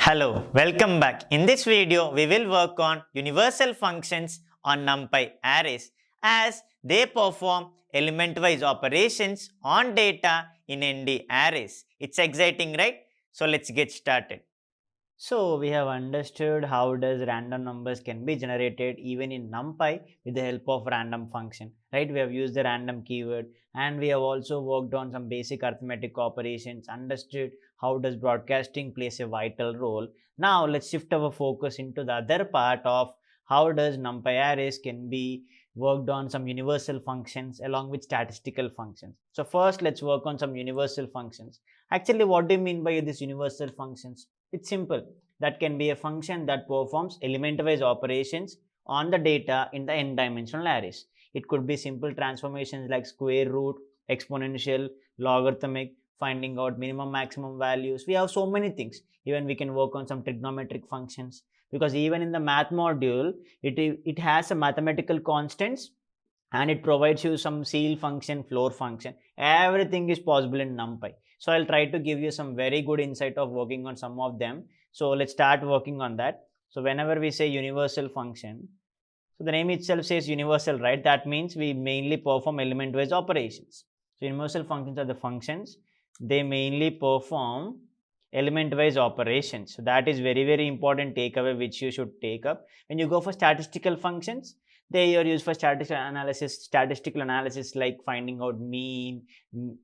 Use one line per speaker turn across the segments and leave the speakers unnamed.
Hello, welcome back. In this video, we will work on universal functions on NumPy arrays as they perform element-wise operations on data in ndarrays. It's exciting, right? So let's get started. So we have understood how does random numbers can be generated even in NumPy with the help of random function, right? We have used the random keyword and we have also worked on some basic arithmetic operations, understood how does broadcasting plays a vital role. Now let's shift our focus into the other part of how does NumPy arrays can be worked on some universal functions along with statistical functions. So first let's work on some universal functions. Actually, what do you mean by these universal functions? It's simple. That can be a function that performs element-wise operations on the data in the n-dimensional arrays. It could be simple transformations like square root, exponential, logarithmic, finding out minimum maximum values. We have so many things. Even we can work on some trigonometric functions, because even in the math module, it has some mathematical constants and it provides you some ceil function, floor function. Everything is possible in NumPy. So I'll try to give you some very good insight of working on some of them. So let's start working on that. So whenever we say universal function, so the name itself says universal, right? That means we mainly perform element-wise operations. So universal functions are the functions. They mainly perform element-wise operations. So that is very important takeaway which you should take up. When you go for statistical functions, they are used for statistical analysis like finding out mean,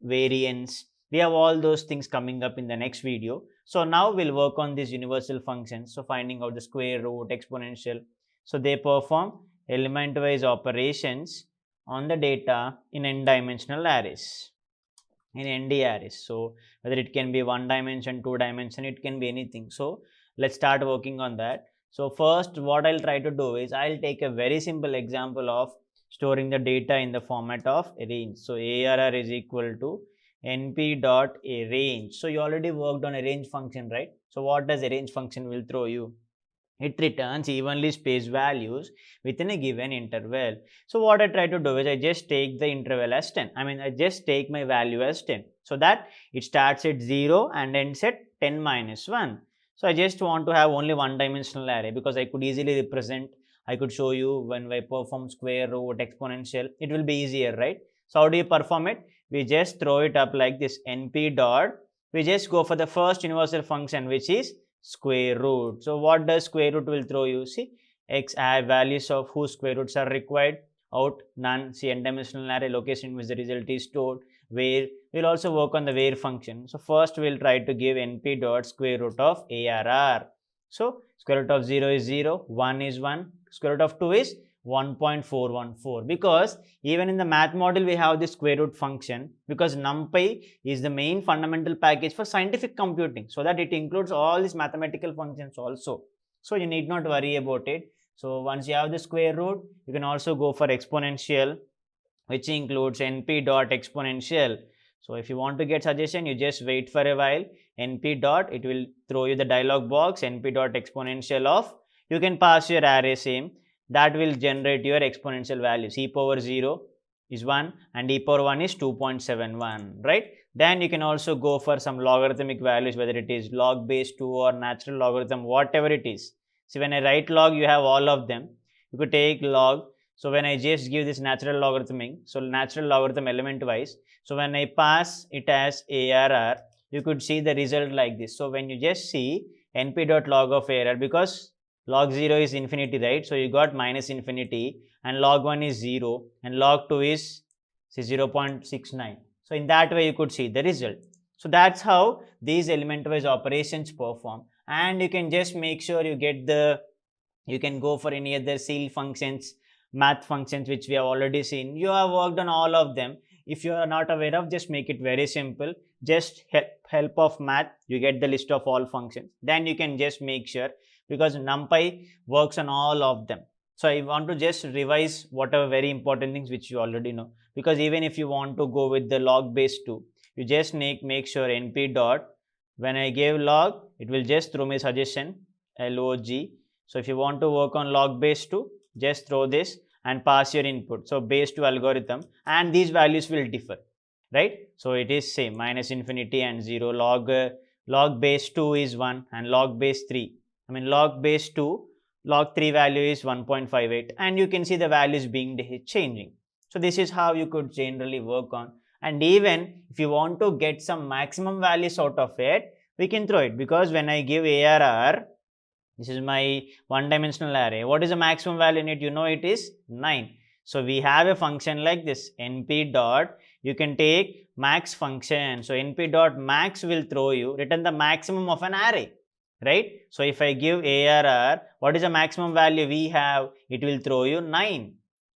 variance. We have all those things coming up in the next video. So now we'll work on these universal functions. So finding out the square root, exponential. So they perform element-wise operations on the data in n-dimensional arrays, in ND arrays. So whether it can be 1 dimension, 2 dimension, it can be anything. So let's start working on that. So first what I'll try to do is I'll take a very simple example of storing the data in the format of a range. So ARR is equal to np.arrange. So you already worked on a range function, right? So what does a range function will throw you? It returns evenly spaced values within a given interval. So what I try to do is I just take the interval as 10. I just take my value as 10. So that it starts at 0 and ends at 10 minus 1. So I just want to have only one dimensional array because I could easily represent. I could show you when I perform square root, exponential. It will be easier, right? So how do you perform it? We just throw it up like this, np dot. We just go for the first universal function, which is square root. So what does square root will throw you? See, x values of whose square roots are required, out none. See, n-dimensional array location in which the result is stored. Where we'll also work on the where function. So first we'll try to give np dot square root of ARR. So square root of 0 is 0, 1 is 1, square root of 2 is 1.414, because even in the math model we have this square root function, because NumPy is the main fundamental package for scientific computing, so that it includes all these mathematical functions also. So you need not worry about it. So once you have the square root, you can also go for exponential, which includes np dot exponential. So if you want to get suggestion, you just wait for a while. Np dot, it will throw you the dialog box, np dot exponential of, you can pass your array same. That will generate your exponential values. E power 0 is 1 and e power 1 is 2.71, right? Then you can also go for some logarithmic values, whether it is log base 2 or natural logarithm, whatever it is. See, when I write log, you have all of them. You could take log. So when I just give this natural logarithmic, so natural logarithm element wise, so when I pass it as ARR, you could see the result like this. So when you just see np.log of ARR, because log 0 is infinity, right? So you got minus infinity, and log 1 is 0 and log 2 is say 0.69. So in that way you could see the result. So that's how these element-wise operations perform, and you can just make sure you get you can go for any other ceil functions, math functions which we have already seen. You have worked on all of them. If you are not aware of, just make it very simple. Just help of math, you get the list of all functions. Then you can just make sure, because NumPy works on all of them. So I want to just revise whatever very important things which you already know, because even if you want to go with the log base 2, you just make sure np dot, when I gave log, it will just throw me suggestion log. So if you want to work on log base 2, just throw this and pass your input. So base 2 algorithm, and these values will differ, right? So it is same, minus infinity and 0, log log base 2 is 1 and log base 3. Log base 2, log 3 value is 1.58 and you can see the values being changing. So this is how you could generally work on. And even if you want to get some maximum values out of it, we can throw it, because when I give ARR, this is my one-dimensional array. What is the maximum value in it? You know it is 9. So we have a function like this, np dot, you can take max function. So np dot max will throw you, return the maximum of an array, right? So if I give ARR, what is the maximum value we have? It will throw you 9,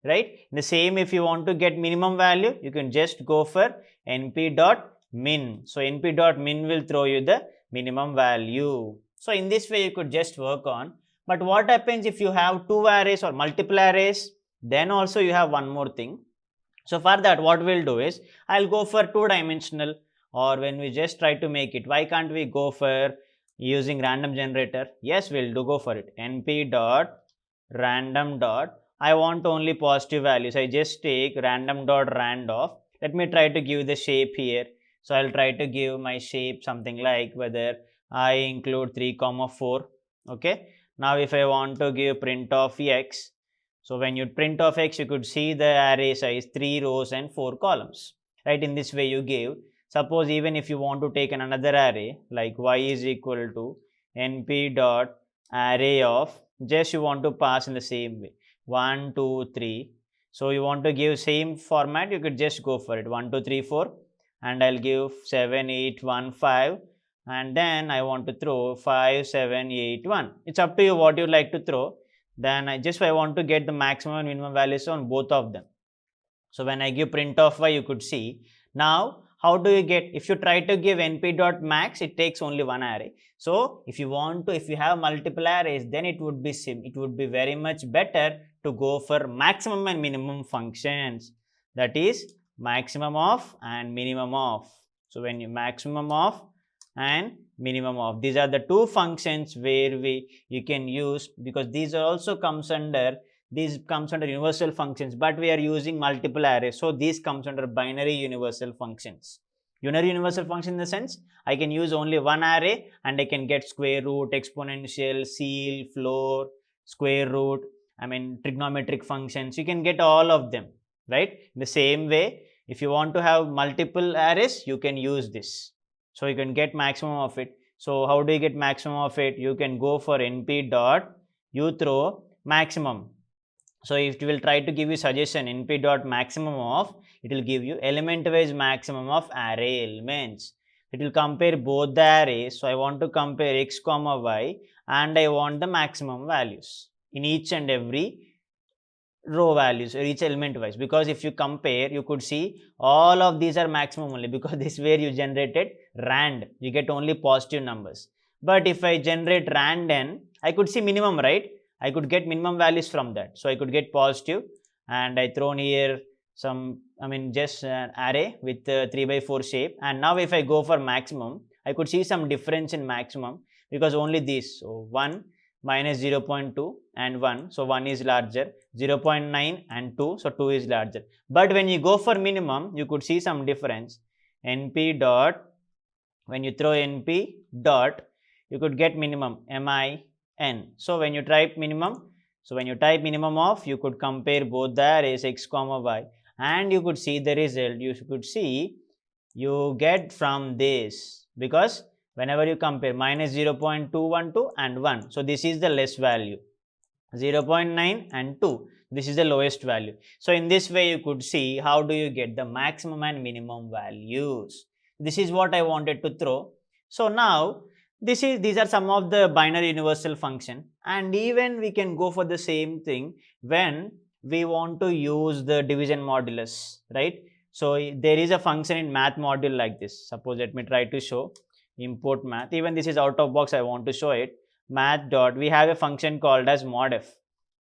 right? The same, if you want to get minimum value, you can just go for np dot min. So np dot min will throw you the minimum value. So in this way you could just work on. But what happens if you have two arrays or multiple arrays? Then also you have one more thing. So for that, what we'll do is, I'll go for two-dimensional, or when we just try to make it, why can't we go for using random generator? Yes, we'll go for it. np dot random dot, I want only positive values. I just take random dot randoff. Let me try to give the shape here. So I'll try to give my shape something like whether I include 3, 4. Okay. Now if I want to give print of x, so when you print of x, you could see the array size 3 rows and 4 columns. Right. In this way you give. Suppose even if you want to take another array like y is equal to np dot array of, just you want to pass in the same way 1, 2, 3. So you want to give same format, you could just go for it 1, 2, 3, 4, and I'll give 7, 8, 1, 5, and then I want to throw 5, 7, 8, 1. It's up to you what you like to throw. Then I want to get the maximum and minimum values on both of them. So when I give print of y, you could see. Now how do you get, if you try to give np dot max, it takes only one array. So if you have multiple arrays, then it would be very much better to go for maximum and minimum functions. That is maximum of and minimum of. So when you maximum of and minimum of, these are the two functions where you can use, because these also comes under universal functions, but we are using multiple arrays, so these comes under binary universal functions. Unary universal function in the sense, I can use only one array and I can get square root, exponential, ceil, floor, square root, trigonometric functions. You can get all of them, right? In the same way, if you want to have multiple arrays, you can use this. So you can get maximum of it. So how do you get maximum of it? You can go for np dot, you throw maximum. So if it will try to give you suggestion np dot maximum of, it will give you element wise maximum of array elements. It will compare both the arrays. So I want to compare x comma y and I want the maximum values in each and every row values or each element wise, because if you compare, you could see all of these are maximum only, because this is where you generated rand, you get only positive numbers. But if I generate random, I could see minimum, right? I could get minimum values from that. So I could get positive, and I thrown here some, just an array with 3/4 shape. And now if I go for maximum, I could see some difference in maximum, because only these. So 1 minus 0.2 and 1. So 1 is larger, 0.9 and 2. So 2 is larger. But when you go for minimum, you could see some difference. np dot, when you throw np dot, you could get minimum, min. So when you type minimum, of, you could compare both the arrays x comma y, and you could see the result. You could see you get from this, because whenever you compare minus 0.212 and 1, so this is the less value, 0.9 and 2, this is the lowest value. So in this way you could see how do you get the maximum and minimum values. This is what I wanted to throw. So now these are some of the binary universal function, and even we can go for the same thing when we want to use the division modulus, right? So there is a function in math module like this. Suppose, let me try to show, import math. Even this is out of box, I want to show it. Math dot, we have a function called as modf.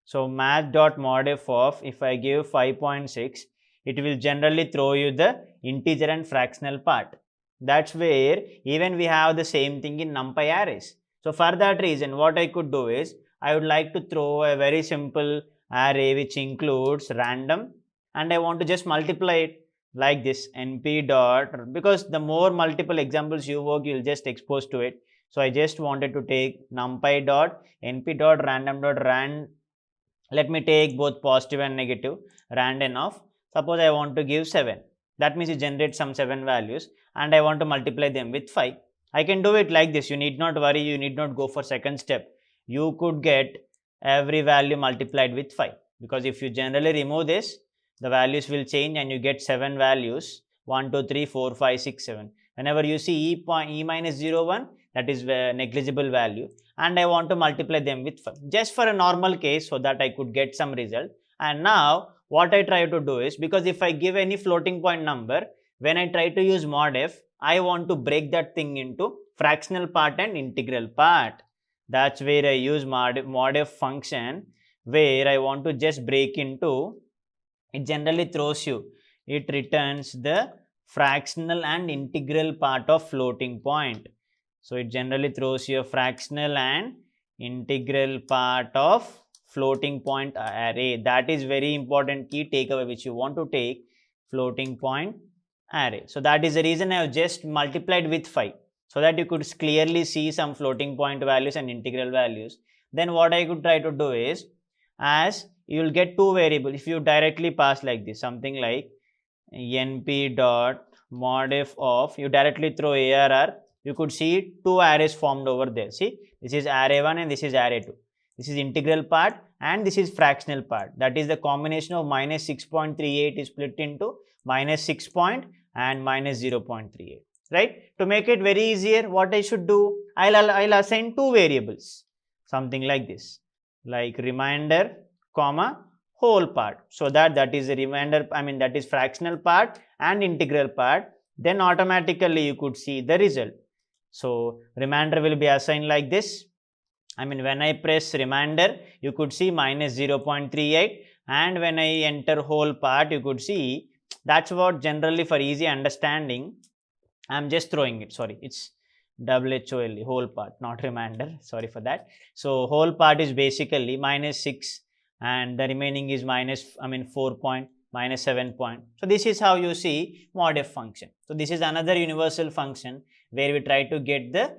So math dot modf of, if I give 5.6, it will generally throw you the integer and fractional part. That's where even we have the same thing in NumPy arrays. So for that reason, what I could do is, I would like to throw a very simple array which includes random, and I want to just multiply it. like this np dot, because the more multiple examples you work, you'll just expose to it. So I just wanted to take numpy dot np dot random dot rand. Let me take both positive and negative random of, suppose I want to give 7. That means you generate some 7 values and I want to multiply them with 5. I can do it like this. You need not worry, you need not go for second step. You could get every value multiplied with 5, because if you generally remove this, the values will change and you get 7 values, 1, 2, 3, 4, 5, 6, 7. Whenever you see e minus 0, 1, that is a negligible value, and I want to multiply them with 5, just for a normal case, so that I could get some result. And now what I try to do is, because if I give any floating point number, when I try to use ModF, I want to break that thing into fractional part and integral part. That's where I use ModF function, where I want to just break into, it generally throws you, it returns the fractional and integral part of floating point. So it generally throws you a fractional and integral part of floating point array. That is very important key takeaway which you want to take, floating point array. So that is the reason I have just multiplied with 5, so that you could clearly see some floating point values and integral values. Then what I could try to do is, as you will get two variables, if you directly pass like this, something like np dot modf of, you directly throw arr, you could see two arrays formed over there. See, this is array 1 and this is array 2. This is integral part and this is fractional part. That is the combination of minus 6.38 is split into minus 6 point and minus 0.38. Right? To make it very easier, what I should do, I'll assign two variables, something like this, like remainder comma whole part, so that is the remainder, that is fractional part and integral part. Then automatically you could see the result. So remainder will be assigned like this. When I press remainder, you could see minus 0.38, and when I enter whole part, you could see. That's what generally, for easy understanding, I'm just throwing it. Sorry, it's WHOLE, whole part, not remainder. Sorry for that. So whole part is basically minus 6, and the remaining is minus 4 point, minus 7 point. So this is how you see ModF function. So this is another universal function where we try to get the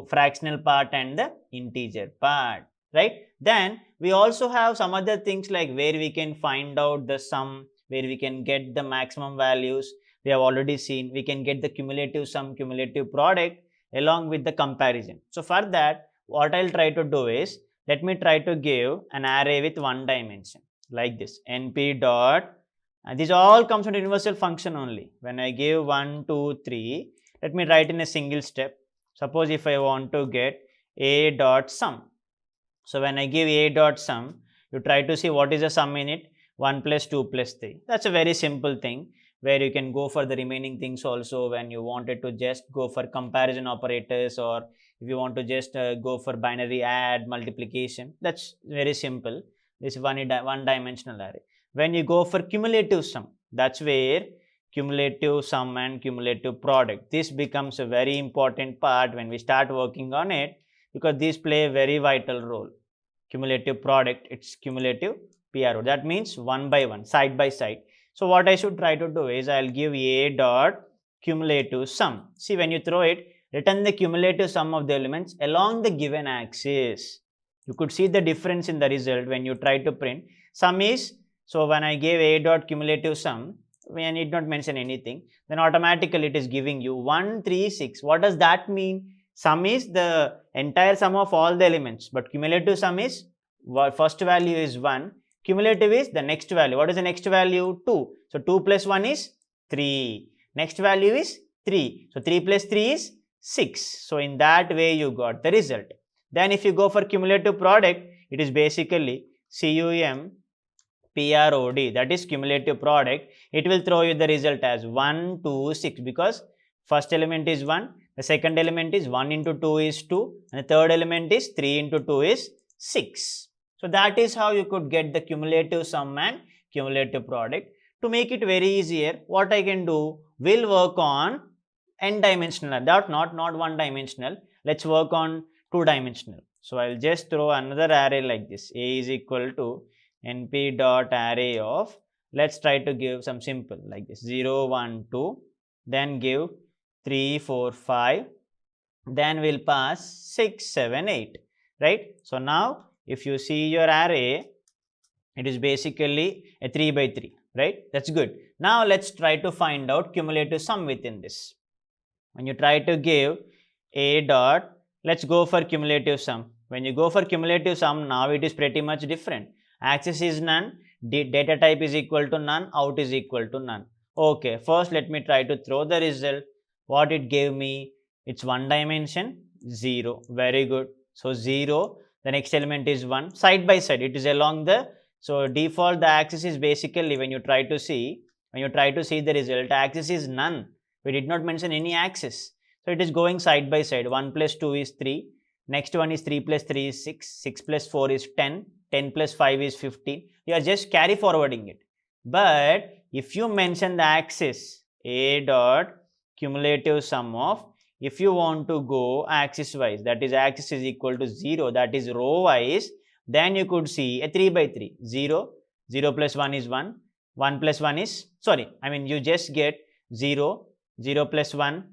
fractional part and the integer part, right? Then we also have some other things, like where we can find out the sum, where we can get the maximum values. We have already seen we can get the cumulative sum, cumulative product along with the comparison. So for that, what I'll try to do is, let me try to give an array with one dimension like this, np dot, and this all comes from universal function only. When I give 1, 2, 3, let me write in a single step. Suppose if I want to get a dot sum. So when I give a dot sum, you try to see what is the sum in it, 1 plus 2 plus 3. That's a very simple thing, where you can go for the remaining things also when you wanted to just go for comparison operators, or if you want to just go for binary add, multiplication. That's very simple. This is one dimensional array. When you go for cumulative sum, that's where cumulative sum and cumulative product, this becomes a very important part when we start working on it, because these play a very vital role. Cumulative product, it's cumulative PRO. That means one by one, side by side. So what I should try to do is, I'll give a dot cumulative sum. See, when you throw it, return the cumulative sum of the elements along the given axis. You could see the difference in the result when you try to print. Sum is, so when I gave a dot cumulative sum, I need not mention anything, then automatically it is giving you 1, 3, 6. What does that mean? Sum is the entire sum of all the elements, but cumulative sum is, first value is 1, cumulative is the next value. What is the next value? 2. So 2 plus 1 is 3. Next value is 3. So 3 plus 3 is 6. So in that way you got the result. Then if you go for cumulative product, it is basically CUM PROD, that is cumulative product. It will throw you the result as 1, 2, 6, because first element is 1, the second element is 1 into 2 is 2, and the third element is 3 into 2 is 6. So that is how you could get the cumulative sum and cumulative product. To make it very easier, what I can do, we'll work on n dimensional, not one dimensional. Let's work on 2 dimensional. So I'll just throw another array like this. A is equal to np dot array of, let's try to give some simple like this 0, 1, 2, then give 3, 4, 5, then we'll pass 6, 7, 8, right? So now if you see your array, it is basically a 3 by 3, right? That's good. Now let's try to find out cumulative sum within this. When you try to give a dot, let's go for cumulative sum. When you go for cumulative sum, now it is pretty much different. Access is none, data type is equal to none, out is equal to none. Okay, first let me try to throw the result. What it gave me, it's one dimension, 0. Very good. So 0, the next element is 1. Side by side, it is along the, so default the axis is basically when you try to see the result, axis is none. We did not mention any axis. So it is going side by side. 1 plus 2 is 3. Next one is 3 plus 3 is 6. 6 plus 4 is 10. 10 plus 5 is 15. You are just carry forwarding it. But if you mention the axis a dot cumulative sum of, if you want to go axis wise, that is axis is equal to 0, that is row wise, then you could see a 3 by 3. 0, 0 plus 1 is 1. 1 plus 1 is, you just get 0, 0 plus 1,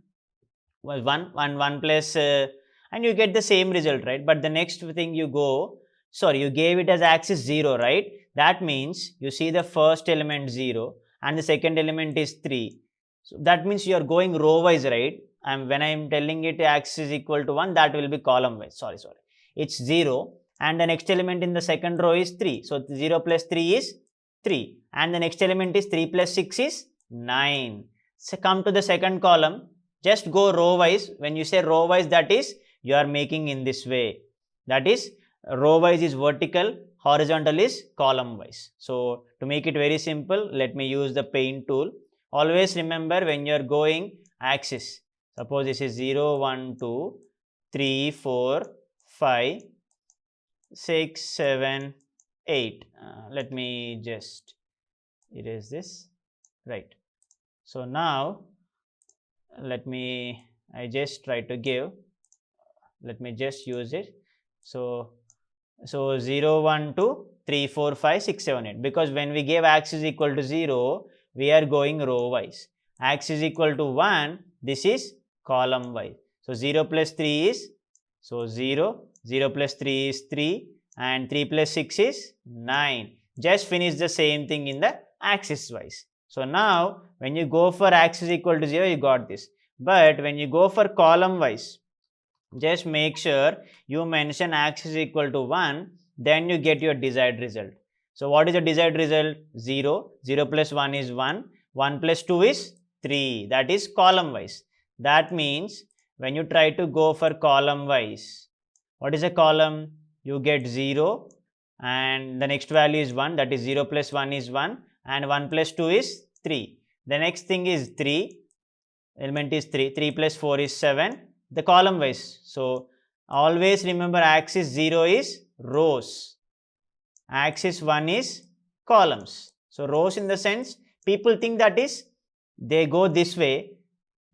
1, 1 plus, and you get the same result, right? But the next thing you go, you gave it as axis 0, right? That means you see the first element 0 and the second element is 3. So that means you are going row wise, right? And when I am telling it axis is equal to 1, that will be column wise. It's 0 and the next element in the second row is 3. So 0 plus 3 is 3 and the next element is 3 plus 6 is 9. So come to the second column, just go row wise. When you say row wise, that is you are making in this way. That is row wise is vertical, horizontal is column wise. So to make it very simple, let me use the paint tool. Always remember when you are going axis, suppose this is 0, 1, 2, 3, 4, 5, 6, 7, 8. Let me just erase this, right? So now let me just use it. So 0, 1, 2, 3, 4, 5, 6, 7, 8. Because when we gave axis equal to 0, we are going row wise. Axis equal to 1, this is column wise. So 0 plus 3 is, 0, 0 plus 3 is 3 and 3 plus 6 is 9. Just finish the same thing in the axis wise. So now when you go for axis equal to 0, you got this. But when you go for column wise, just make sure you mention axis equal to 1, then you get your desired result. So what is the desired result? 0, 0 plus 1 is 1, 1 plus 2 is 3, that is column wise. That means when you try to go for column wise, what is a column? You get 0 and the next value is 1, that is 0 plus 1 is 1 and 1 plus 2 is 3. The next thing is 3, element is 3, 3 plus 4 is 7, the column wise. So always remember axis 0 is rows, axis 1 is columns. So rows in the sense, people think that is they go this way,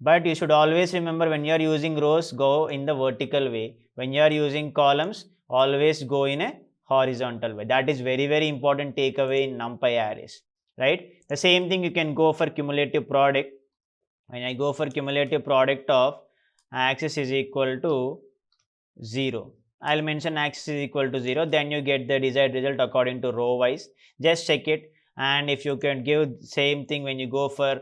but you should always remember when you are using rows, go in the vertical way. When you are using columns, always go in a horizontal way. That is very, very important takeaway in NumPy arrays, right? The same thing you can go for cumulative product. When I go for cumulative product of axis is equal to 0, I'll mention axis is equal to 0, then you get the desired result according to row wise. Just check it, and if you can give same thing when you go for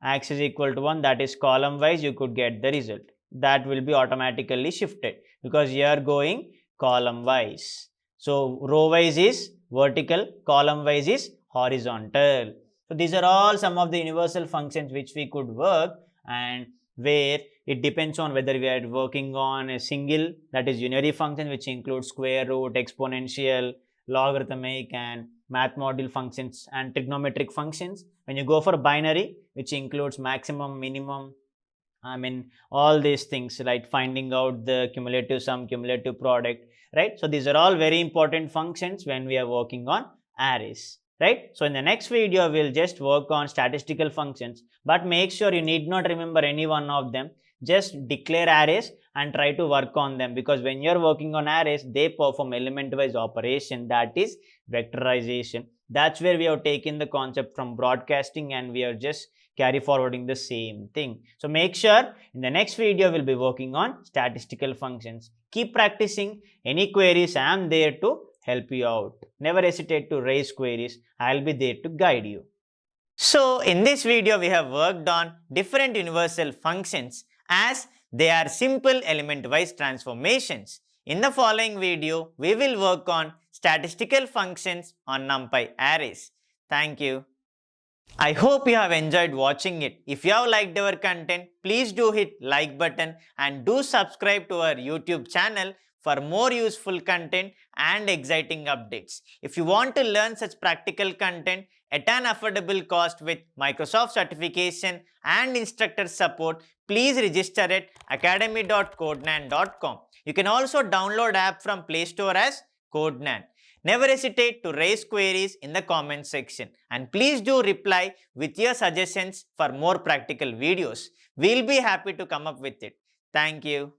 axis equal to 1, that is column wise, you could get the result. That will be automatically shifted because you are going column wise. So row wise is vertical, column wise is horizontal. So these are all some of the universal functions which we could work, and where it depends on whether we are working on a single, that is unary function, which includes square root, exponential, logarithmic and math module functions and trigonometric functions. When you go for binary, which includes maximum, minimum, all these things, right? Finding out the cumulative sum, cumulative product, right? So these are all very important functions when we are working on arrays, right? So in the next video, we'll just work on statistical functions, but make sure you need not remember any one of them. Just declare arrays and try to work on them, because when you're working on arrays, they perform element-wise operation, that is vectorization. That's where we have taken the concept from broadcasting and we are just carry forwarding the same thing. So make sure in the next video we'll be working on statistical functions. Keep practicing. Any queries, I am there to help you out. Never hesitate to raise queries. I'll be there to guide you. So in this video we have worked on different universal functions as they are simple element-wise transformations. In the following video, we will work on statistical functions on NumPy arrays. Thank you. I hope you have enjoyed watching it. If you have liked our content, please do hit like button and do subscribe to our YouTube channel for more useful content and exciting updates. If you want to learn such practical content at an affordable cost with Microsoft certification and instructor support, please register at academy.codegnan.com. You can also download app from Play Store as Codegnan. Never hesitate to raise queries in the comment section and please do reply with your suggestions for more practical videos. We'll be happy to come up with it. Thank you.